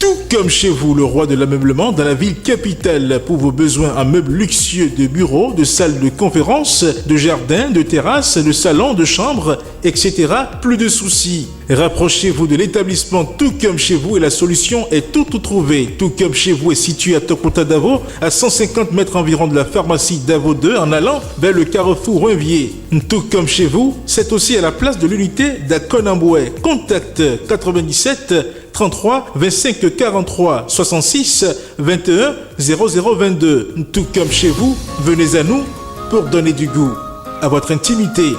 Tout comme chez vous, le roi de l'ameublement dans la ville capitale pour vos besoins en meubles luxueux de bureaux, de salles de conférences, de jardins, de terrasses, de salons, de chambres, etc. Plus de soucis. Rapprochez-vous de l'établissement Tout comme chez vous et la solution est tout trouvée. Tout comme chez vous est situé à Tokota Davo, à 150 mètres environ de la pharmacie Davo 2 en allant vers le carrefour Renvier. Tout comme chez vous, c'est aussi à la place de l'unité d'Akonamboué. Contact 97 33 25 43 66 21 0022. Tout comme chez vous, venez à nous pour donner du goût à votre intimité.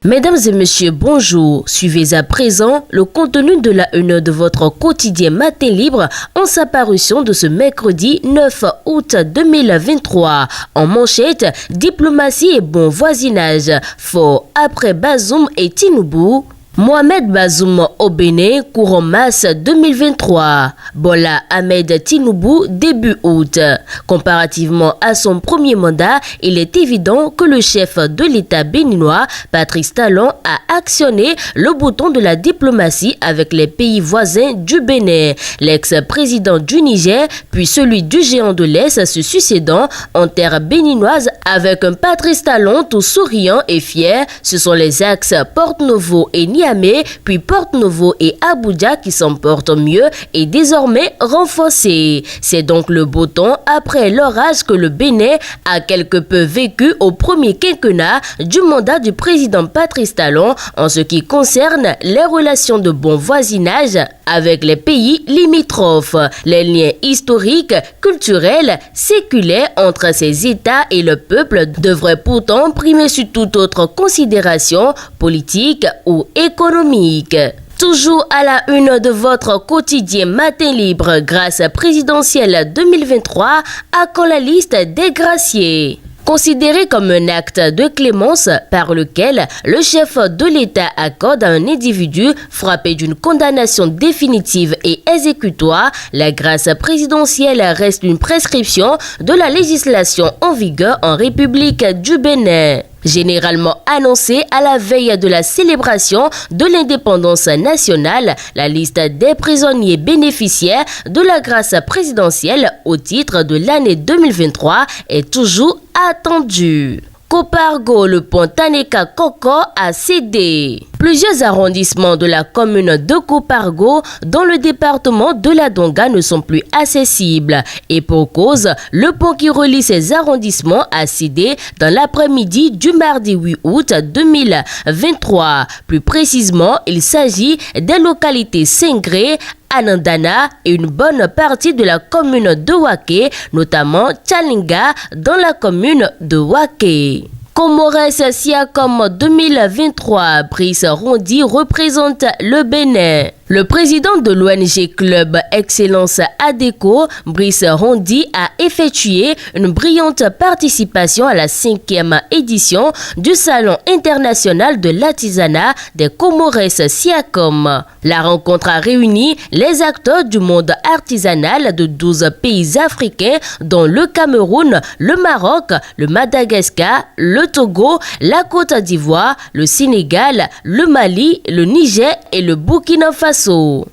Mesdames et messieurs, bonjour. Suivez à présent le contenu de la une de votre quotidien Matin Libre en sa parution de ce mercredi 9 août 2023. En manchette, diplomatie et bon voisinage. Fort après Bazoum et Tinubu. Mohamed Bazoum au Bénin, courant mars 2023. Bola Ahmed Tinubu, début août. Comparativement à son premier mandat, il est évident que le chef de l'État béninois, Patrice Talon, a actionné le bouton de la diplomatie avec les pays voisins du Bénin. L'ex-président du Niger, puis celui du géant de l'Est se succédant en terre béninoise avec un Patrice Talon tout souriant et fier. Ce sont les axes Porte-Novo et Niamey, puis Porte-Novo et Abuja qui s'en portent mieux et désormais renforcés. C'est donc le beau temps après l'orage que le Bénin a quelque peu vécu au premier quinquennat du mandat du président Patrice Talon en ce qui concerne les relations de bon voisinage avec les pays limitrophes. Les liens historiques, culturels, séculaires entre ces États et le peuple devraient pourtant primer sur toute autre considération politique ou économique. Toujours à la une de votre quotidien Matin Libre, grâce présidentielle 2023, à quand la liste des graciés. Considéré comme un acte de clémence par lequel le chef de l'État accorde à un individu frappé d'une condamnation définitive et exécutoire, la grâce présidentielle reste une prescription de la législation en vigueur en République du Bénin. Généralement annoncée à la veille de la célébration de l'indépendance nationale, la liste des prisonniers bénéficiaires de la grâce présidentielle au titre de l'année 2023 est toujours attendue. Copargo, le pont Taneka-Koko a cédé. Plusieurs arrondissements de la commune de Copargo dans le département de la Donga ne sont plus accessibles. Et pour cause, le pont qui relie ces arrondissements a cédé dans l'après-midi du mardi 8 août 2023. Plus précisément, il s'agit des localités Sengré, Anandana et une bonne partie de la commune de Waké, notamment Tchalinga dans la commune de Waké. Comores Siacom 2023, Brice Rondi représente le Bénin. Le président de l'ONG Club Excellence ADECO, Brice Rondi, a effectué une brillante participation à la 5e édition du Salon international de l'artisanat des Comores Siacom. La rencontre a réuni les acteurs du monde artisanal de 12 pays africains, dont le Cameroun, le Maroc, le Madagascar, le Togo, la Côte d'Ivoire, le Sénégal, le Mali, le Niger et le Burkina Faso.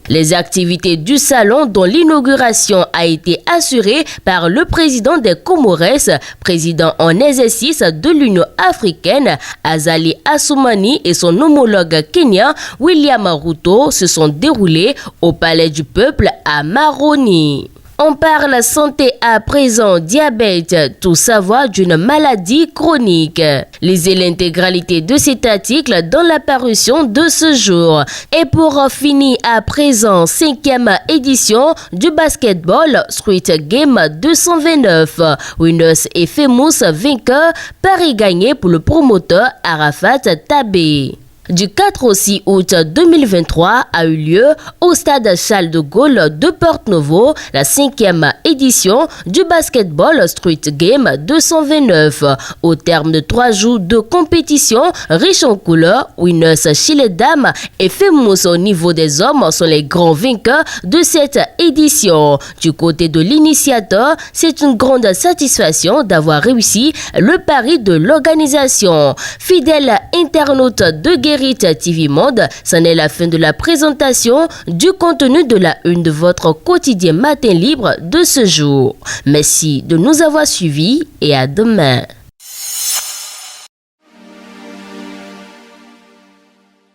Les activités du salon, dont l'inauguration a été assurée par le président des Comores, président en exercice de l'Union africaine, Azali Assoumani, et son homologue kenyan, William Ruto, se sont déroulés au Palais du Peuple à Maroni. On parle santé à présent, diabète, tout savoir d'une maladie chronique. Lisez l'intégralité de cet article dans la parution de ce jour. Et pour finir à présent, 5e édition du basketball Street Game 229. Winners et Famous vainqueurs, pari gagné pour le promoteur Arafat Tabé. Du 4 au 6 août 2023 a eu lieu au stade Charles de Gaulle de Porte-Novo la 5e édition du Basketball Street Game 229. Au terme de 3 jours de compétition riche en couleurs, winners chez les dames et famous au niveau des hommes sont les grands vainqueurs de cette édition. Du côté de l'initiateur, c'est une grande satisfaction d'avoir réussi le pari de l'organisation. Fidèle internaute de Guérit TV Monde, c'en est la fin de la présentation du contenu de la une de votre quotidien matin libre de ce jour. Merci de nous avoir suivis et à demain.